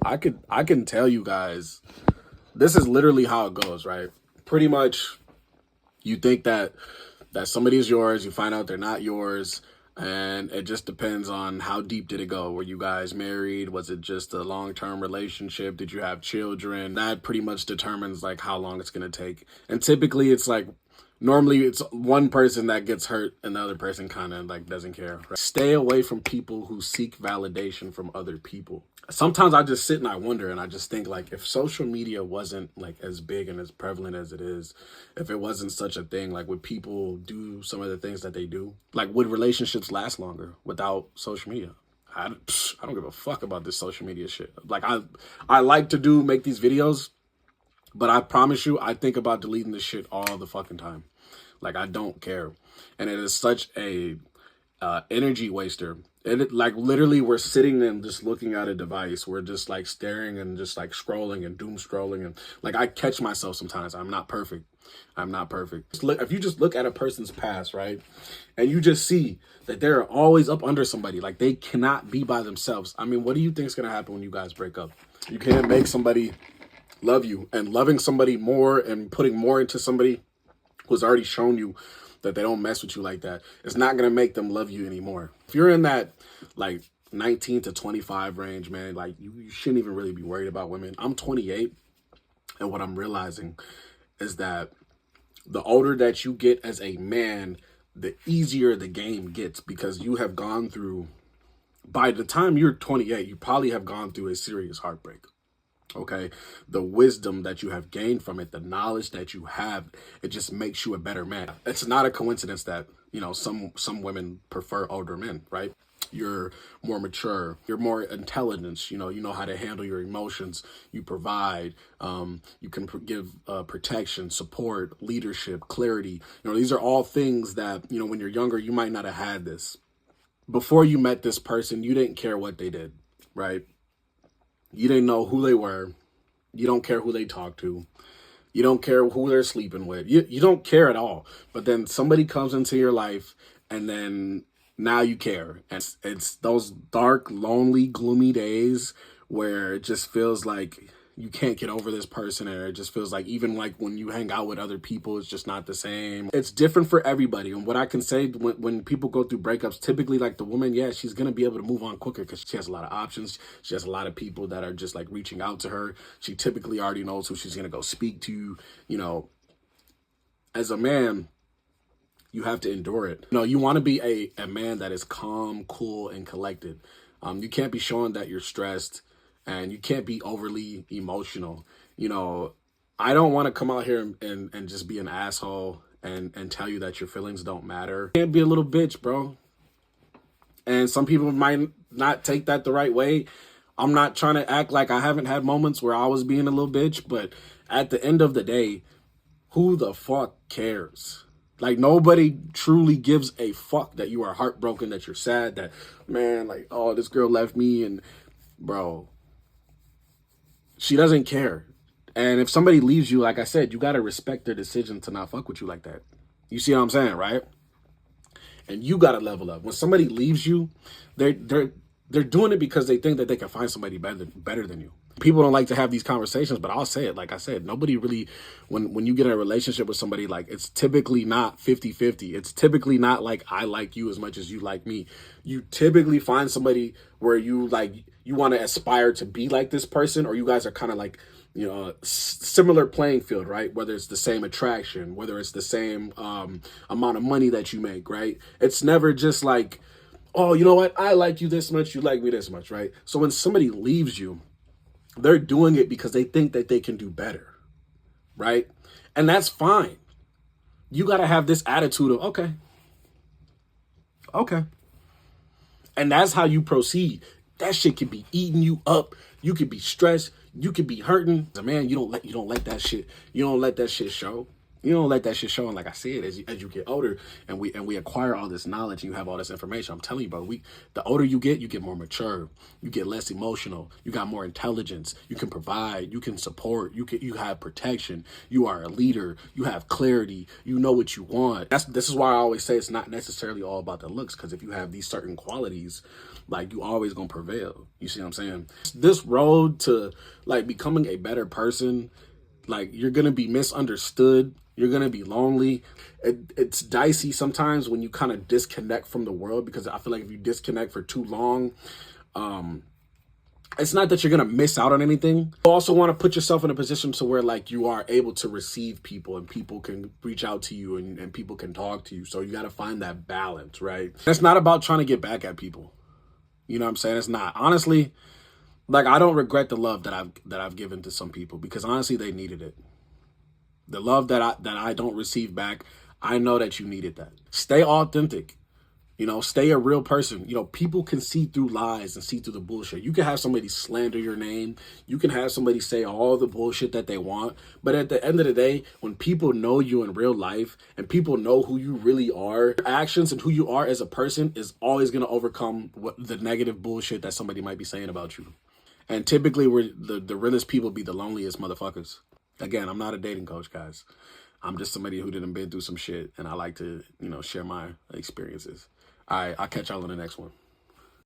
I can tell you guys, this is literally how it goes, right? Pretty much, you think that somebody is yours, you find out they're not yours, and it just depends on how deep did it go. Were you guys married? Was it just a long-term relationship? Did you have children? That pretty much determines like how long it's gonna take. And typically it's like, normally it's one person that gets hurt and the other person kind of like doesn't care. Right? Stay away from people who seek validation from other people. Sometimes I just sit and I wonder and I just think, like, if social media wasn't like as big and as prevalent as it is, if it wasn't such a thing, like, would people do some of the things that they do? Like, would relationships last longer without social media? I don't give a fuck about this social media shit. Like, I like to make these videos, but I promise you, I think about deleting this shit all the fucking time. Like, I don't care. And it is such a energy waster. It, like, literally, we're sitting and just looking at a device. We're just like staring and just like scrolling and doom scrolling. And like, I catch myself sometimes. I'm not perfect. I'm not perfect. Just look, if you just look at a person's past, right? And you just see that they're always up under somebody. Like, they cannot be by themselves. I mean, what do you think is going to happen when you guys break up? You can't make somebody love you, and loving somebody more and putting more into somebody who's already shown you that they don't mess with you like that. It's not going to make them love you anymore. If you're in that like 19 to 25 range, man, like you shouldn't even really be worried about women. I'm 28, and what I'm realizing is that the older that you get as a man, the easier the game gets, because you have gone through, by the time you're 28, you probably have gone through a serious heartbreak. Okay, the wisdom that you have gained from it, the knowledge that you have, it just makes you a better man. It's not a coincidence that, you know, some women prefer older men, right? You're more mature, you're more intelligent, you know how to handle your emotions, you provide, you can give protection, support, leadership, clarity. You know, these are all things that, you know, when you're younger, you might not have had this. Before you met this person, you didn't care what they did, right? You didn't know who they were. You don't care who they talk to. You don't care who they're sleeping with. You don't care at all. But then somebody comes into your life, and then now you care. And it's those dark, lonely, gloomy days where it just feels like you can't get over this person, and it just feels like even like when you hang out with other people, it's just not the same. It's different for everybody. And what I can say, when people go through breakups, typically, like, the woman, yeah, she's going to be able to move on quicker because she has a lot of options. She has a lot of people that are just like reaching out to her. She typically already knows who she's going to go speak to. You know, as a man, you have to endure it. You know, you want to be a man that is calm, cool, and collected. You can't be showing that you're stressed, and you can't be overly emotional. You know, I don't want to come out here and just be an asshole and tell you that your feelings don't matter. You can't be a little bitch, bro. And some people might not take that the right way. I'm not trying to act like I haven't had moments where I was being a little bitch, but at the end of the day, who the fuck cares? Like, nobody truly gives a fuck that you are heartbroken, that you're sad, that, man, like, oh, this girl left me, and bro, she doesn't care. And if somebody leaves you, like I said, you got to respect their decision to not fuck with you like that. You see what I'm saying, right? And you got to level up. When somebody leaves you, they're doing it because they think that they can find somebody better than you. People don't like to have these conversations, but I'll say it. Like I said, nobody really, when you get in a relationship with somebody, like, it's typically not 50-50. It's typically not like I like you as much as you like me. You typically find somebody where you want to aspire to be like this person, or you guys are kind of like, you know, similar playing field, right? Whether it's the same attraction, whether it's the same amount of money that you make, right? It's never just like, oh, you know what? I like you this much, you like me this much, right? So when somebody leaves you, they're doing it because they think that they can do better, right? And that's fine. You got to have this attitude of, okay. And that's how you proceed. That shit could be eating you up. You could be stressed. You could be hurting. As a man, you don't let that shit show. You don't let that shit show. And like I said, as you get older and we acquire all this knowledge and you have all this information, I'm telling you, bro, the older you get more mature. You get less emotional. You got more intelligence. You can provide. You can support. You have protection. You are a leader. You have clarity. You know what you want. This is why I always say it's not necessarily all about the looks, because if you have these certain qualities, like you always gonna prevail. You see what I'm saying? This road to like becoming a better person, like you're gonna be misunderstood, you're gonna be lonely. It's dicey sometimes when you kind of disconnect from the world, because I feel like if you disconnect for too long, it's not that you're gonna miss out on anything. You also want to put yourself in a position to where like you are able to receive people and people can reach out to you and people can talk to you. So you got to find that balance, right? It's not about trying to get back at people. You know what I'm saying? It's not. Honestly, like I don't regret the love that I've given to some people, because honestly they needed it. The love that I don't receive back, I know that you needed that. Stay authentic. You know, stay a real person. You know, people can see through lies and see through the bullshit. You can have somebody slander your name. You can have somebody say all the bullshit that they want. But at the end of the day, when people know you in real life and people know who you really are, your actions and who you are as a person is always going to overcome the negative bullshit that somebody might be saying about you. And typically, the realest people be the loneliest motherfuckers. Again, I'm not a dating coach, guys. I'm just somebody who didn't been through some shit, and I like to, you know, share my experiences. All right, I'll catch y'all on the next one.